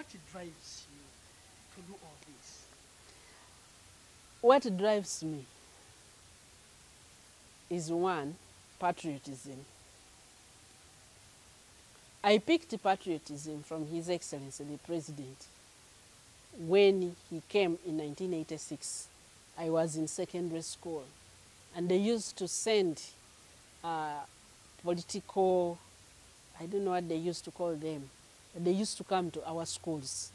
what drives you to do all this? What drives me is one, patriotism. I picked patriotism from His Excellency the President when he came in 1986. I was in secondary school, and they used to send political, I don't know what they used to call them, but they used to come to our schools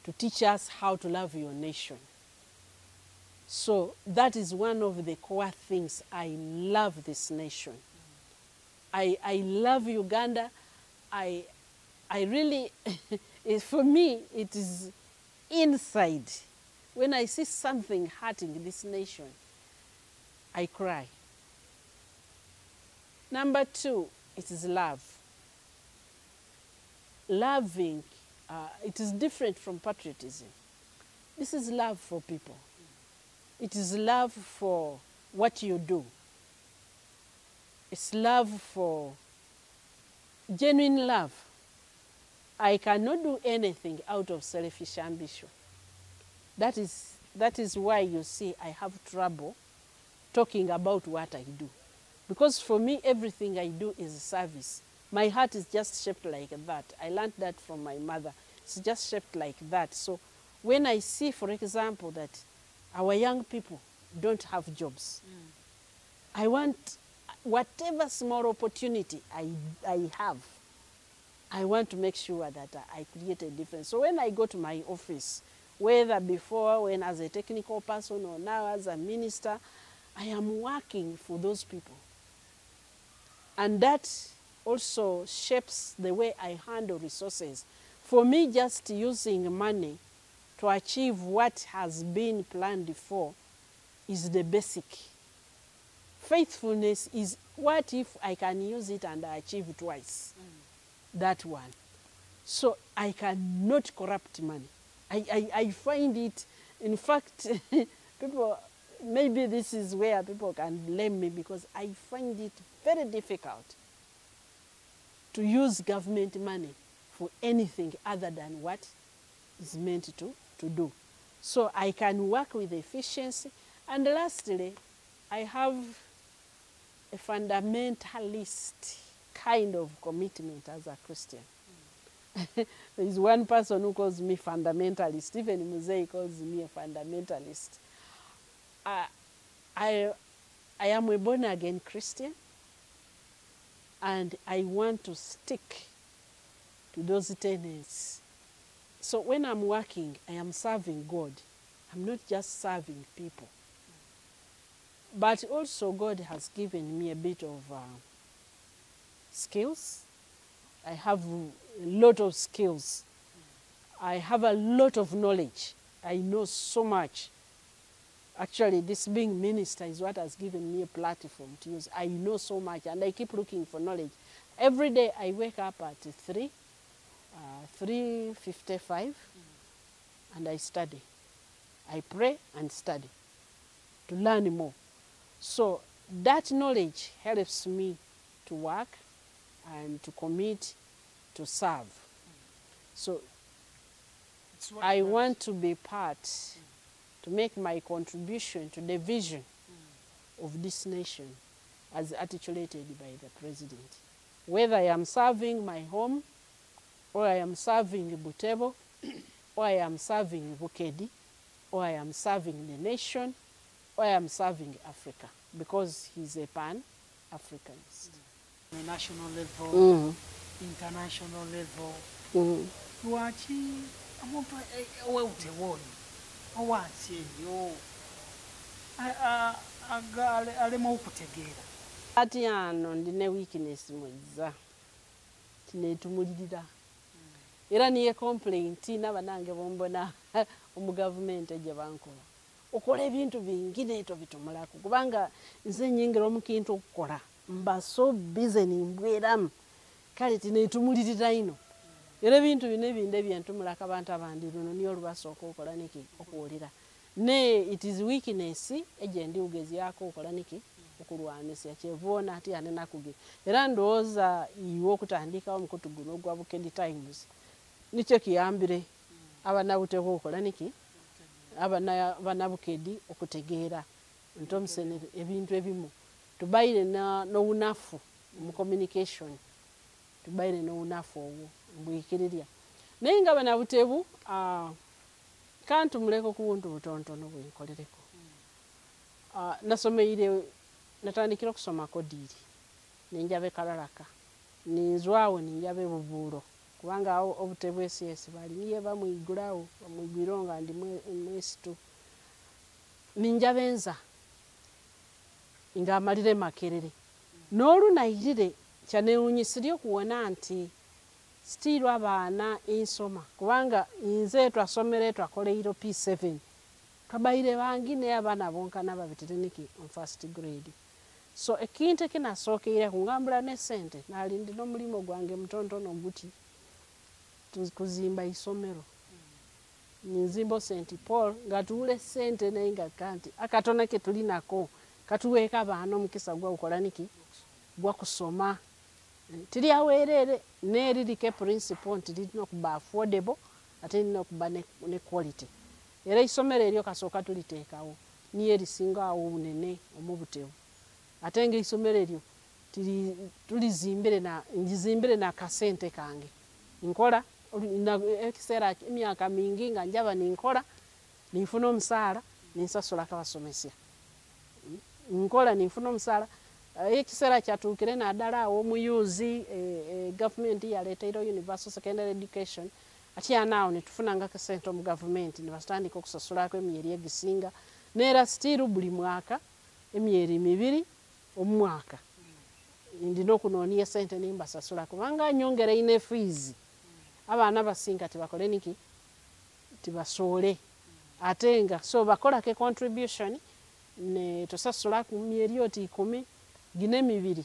to teach us how to love your nation. So that is one of the core things. I love this nation. I love Uganda. I really, for me, it is inside. When I see something hurting this nation, I cry. Number two, it is love. Loving, it is different from patriotism. This is love for people. It is love for what you do. It's love for genuine love. I cannot do anything out of selfish ambition. That is why you see I have trouble talking about what I do. Because for me, everything I do is service. My heart is just shaped like that. I learned that from my mother. It's just shaped like that. So when I see, for example, that our young people don't have jobs, I want whatever small opportunity I have, I want to make sure that I create a difference. So when I go to my office, whether before, when as a technical person or now as a minister, I am working for those people. And that also shapes the way I handle resources. For me, just using money to achieve what has been planned for is the basic. Faithfulness is what if I can use it and I achieve twice. That one. So I cannot corrupt money. I find it, in fact, people, maybe this is where people can blame me, because I find it very difficult to use government money for anything other than what is meant to do. So I can work with efficiency. And lastly, I have a fundamentalist kind of commitment as a Christian. There is one person who calls me fundamentalist. Even Muzei calls me a fundamentalist. I am a born-again Christian, and I want to stick to those tenets. So when I'm working, I am serving God. I'm not just serving people. But also God has given me a bit of skills. I have a lot of skills. I have a lot of knowledge. I know so much. Actually, this being minister is what has given me a platform to use. I know so much, and I keep looking for knowledge. Every day I wake up at 3:55, and I study. I pray and study to learn more. So that knowledge helps me to work and to commit to serve. So I want to be part, to make my contribution to the vision of this nation as articulated by the President. Whether I am serving my home, or I am serving Butembo, or I am serving Bukedi, or I am serving the nation, or I am serving Africa, because he's a pan-Africanist. On a national level, international level, you are ati ano ndine weakness mweza tinetumulirira era niye complaint n'abanange bombona omu government gye bankola okola ebintu bingi neeto bitumulako kubanga nze nyingira omukintu okukola mba so busy nimbweramu kale tinetumulirira ino era ebintu bino ebindi ebyentumulako abantu abandi luno niyo olubasooka okola niki okuwulira ne it is weakness egendi ugezyako okola niki okulwanisa kyevona ati ane nakuge era ndowooza iwe okutandikawo omukutu guno ogwa Bukedi Times nicyo kiyambire abanabutebu okola niki abanabukedi okutegeera nti omusenere ebintu ebimu tubaire n'obunafu mu communication tubaire n'obunafu obwo mbwikirirya naye nga banabutebu kantu muleko ku buntu butontono bwenkolereko nasomeire natandikira okusoma kodiiri ninjaba Kalaraka ninzwawo ninjaba Bubuulo kubanga obutebu esiesi bali niye bamwigulawo bamwigwiro nga ndi mwesitu ninjaba Enza nga amalire Makerere n'olunayirire kyanewunyisirye okuwona nti sitiirwa abaana ensoma kubanga nze twasomere twakoleiro P7 kabaire bangi naye abaana bonkana babitiriniki on first grade so ekintu ekinasookeire kungambula n'esente nalindi n'omulimu gwange mutontono guti kuzimba isomero nzimbo St. Paul nga tuule sente naye nga kanti akatona ke tulinako katuweeka abaana omukisa gwakukola niki gwakusoma tiri awerere neririke principle nti lirina okuba affordable ate lirina okuba ne quality era isomero eryo kasooka tuliteekawo niyo erisinga awo bunene omubutebu ate nga isomero eryo ngizimbire n'akasente kange nkola ekiseera emyaka mingi nga njaba ninkola ninfuna omusaala ninsasula kabasomesya nkola ninfuna omusaala ekiseera kyatuukire naddala awo omuyuzi gavumenti yaleetairo universal secondary education atyanawo netufunanga kasente omu gavumenti nebatandika okusasulako emyeri egisinga neera sitiiru buli mwaka emyeri 2 omu mwaka ndina okunooniya esente nimbasasula kubanga nyongera ine fees abaana basinga tibakole niki tibasoole ate nga so bakolake contribution ne tosasula ku myeri oti 10 gine 2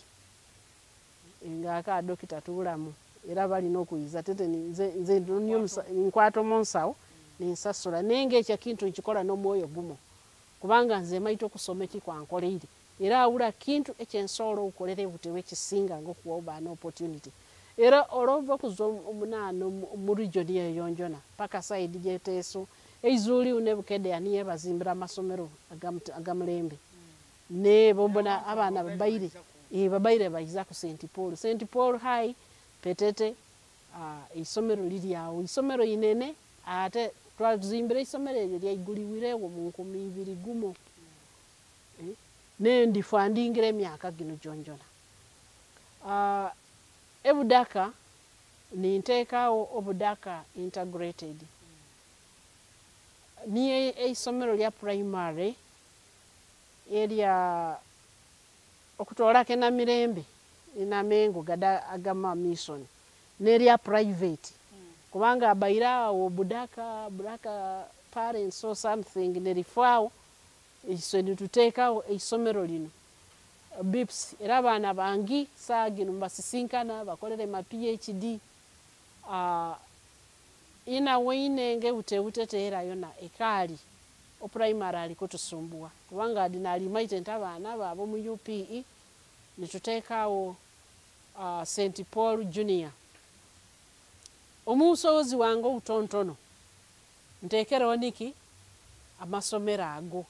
nga aka dokita tuulamu era balina okuyiza tete nze nkwata omunsawo ninsasula nenga ekyo kintu nkikola n'omwoyo gumo kubanga nze maite okusoma ekikwankoleire era awula kintu ekyensobola okukolera butewe kisinga ng'okuwa obaana opportunity era olwova okuza omunaano mu region eyonjona paka side gyeteeso eizuuli une Bukedde yaniye bazimbira amasomero agamulembe ne bombona abaana babaire bayiza ku St. Paul High Petete isomero liri awo isomero inene ate twazimbira isomero eryo lyaiguliwirewo mu 2021 ne ndifandingira emyaka gino jonjona ebudaka ninteekawo obudaka integrated niye isomero lya primary erya okutoolako enamirembe enamengo gada agama mission nerya private kubanga abaira awo budaka parents or something nerifaawo iso nituteekawo isomero lino bips era abaana bangi saagino mbasisinkana bakolere ma PhD ina weinenge butebuteteera yona ekaali oprimary aliko tusumbua kubanga adinali maite ntabaana babo mu UPE nituteekawo St. Paul Junior omusobozi wange utontono nteekerawo niki amasomero ago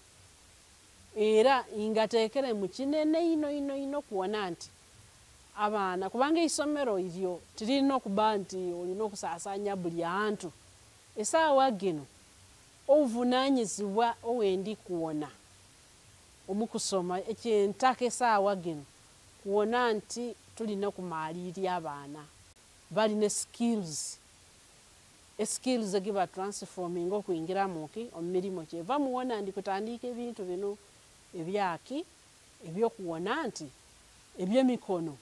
era ingateekere mu kinene ino kuwona nti abaana kubanga isomero iryo tirina okuba nti olina okusaasanya buli antu esaawa gino obuvunaanyizibwa owendi kuwona omukusoma ekyentaka esaawa gino kuwona nti tulina okumaalirya abaana balina skills egiba transforming okuyingira muki omumirimu kyeva muwona ndi kutandika ebintu bino ebyaki ebyokuwona nti ebyemikono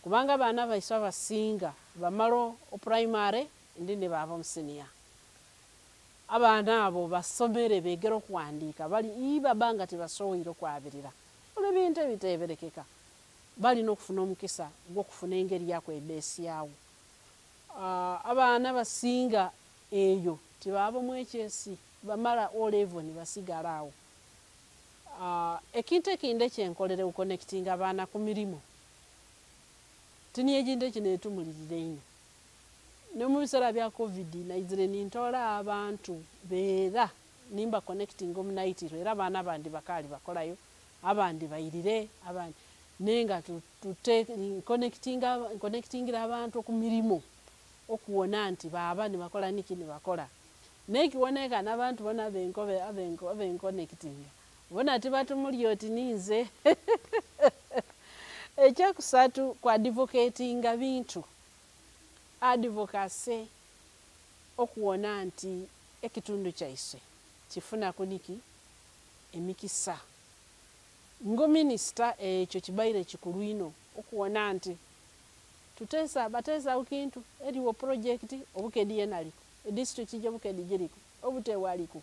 kubanga abaana baiswe abasinga bamalo oprimary ndi ne baba omusenior abaana abo basomere begera okuwandiika bali ibabanga tebasoboire okwabirira olwo ebintu ebiteeberekeka balina okufuna omukisa gw'okufuna engeri yakwebeesi yawo abaana basinga eyo tibaba omwekyesi bamala O-level ne basigala awo ekintu ekindi ekyenkolere kuconnectinga abaana ku mirimu tini egindi ekineetumulirire ino ne mu biseera bya covid naizire nintola abantu beera nimba connecting omunaitiro era abaana bandi bakali bakolayo abandi bayirire abandi nenga connectingira abantu ku mirimu okuwona nti baba ne bakola niki ne bakola nekiwoneka n'abantu bona abenconnectinga bona tibatumuli oti ninze ekyokusatu ku advocatinga bintu advocacy okuwona nti ekitundu kyaiswe kifuna kuniki emikisa ngo minisita ekyo kibaire kikulu ino okuwona nti batesa ukintu eriwo project obukedi yenaliko district je bukedi jiriko obutewaliko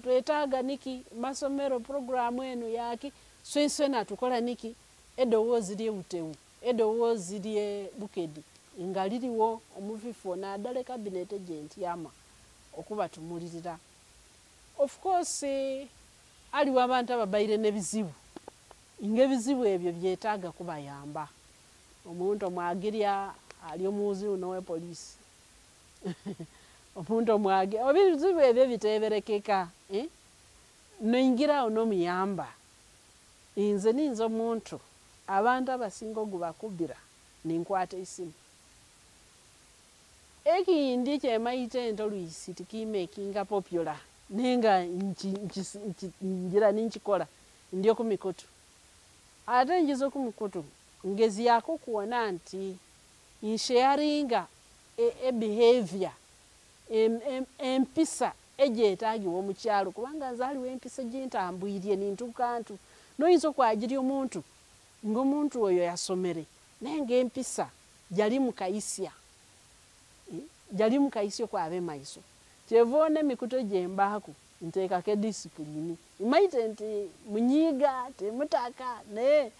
twetaaga niki masomero program eno yaki swenswena tukola niki edowozi lye butewu edowozi lye bukedi ngaliriwo omufifo na dale cabinet agent yama okuba tumulirira of course aliwo abantu ababaire nebizibu ngebizibu ebyo byetaaga kubayamba omuntu omwagirya ali omuzi unowe police omuntu omwage obizibu ebyo biteberekeka noingira onomuyamba inze ninzo omuntu abantu abasinga ogubakubira ninkwata isimu ekindi kyemaite ento Luisi tikimakinga popular nenga ngira ninchikola ndio kumikutu ate njizo kumikutu ngezi yako kuona nti insharinga behavior empisa ejetaagi wo mukyalo kubanga nzali wempisa jintambwirye nintukantu noyinzo kwagiri omuntu ngomuntu oyo yasomere nenge empisa jali mukaisya kwa abe maiso chevone mikuto jembaku nteka ke discipline imaite nti munyiga temutaka ne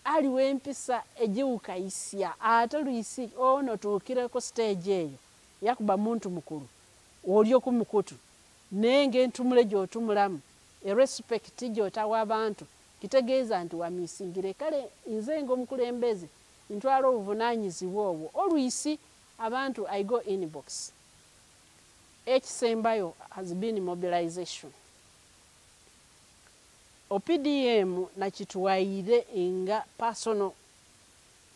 ali wempisa ejiukaisya ate Luisi ono tukire ko stage eyo yakuba muntu mukuru olyo kumukutu nenge ntumule jotumulamu respect jotawa abantu kitegeeza nti wamisingire kale inzengo mukulembeze ntwalo obuvunanyizibwa obwo Luisi abantu I go inbox ekisembayo has been mobilization OPDM na kituwaire inga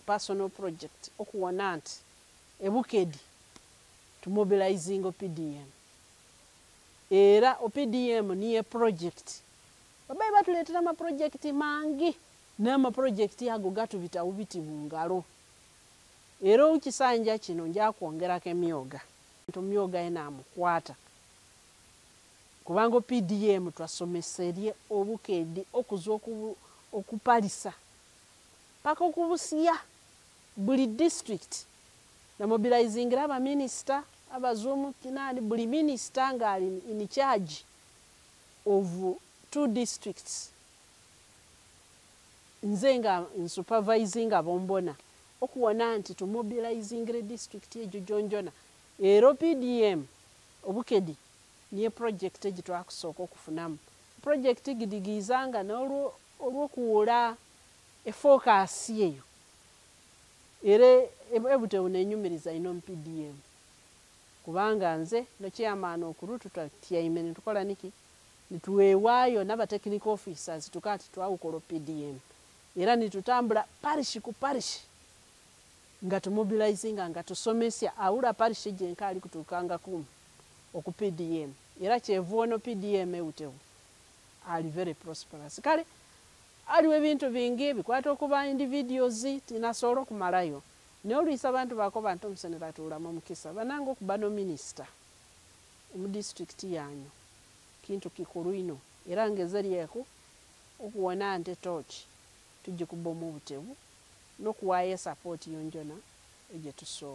personal project okuwona nti ebukedi to mobilizing OPDM era OPDM niye project babaye batuletera ma project mangi nama project yago gatubita ubiti mungalo era ukisanja kino nja kwongera ke myoga nto myoga ena mukwata kubanga OPDM twasomeserye obukedi okuzo okupalisa paka okubusiya buli district na mobilizing aba minister abazumu kinani buli minister ngali in charge of 2 districts nzenga supervising abombona okuwona nti to mobilizing the district ejo jonjona ero PDM obukedi niye project ejitwakusoko okufunamu project gidigizanga olwo kuwula efocus yeyo ere ebute unenyumiriza ino PDM kubanga nze no chairman okurutu tyaime nitukola niki nituwewayo naba technical officers tukati twawukola PDM era nitutambula parish ku parish nga tumobilizinga nga tusomesya awula parish jenkali kutukanga kumu oku PDM era kyevuono PDM eutewo ali very prosperous kale aliwe ebintu bingi bikwata okuba individuals tinasolo kumalayo ne Luisi abantu bako bantu omusenera tuulamu mukisa banango kubano minister mu district yanyu kintu kikulu ino era ngezeriyeko okuwona nte torch tujje kubomu butebu no kuwaye support yonjona eje tuso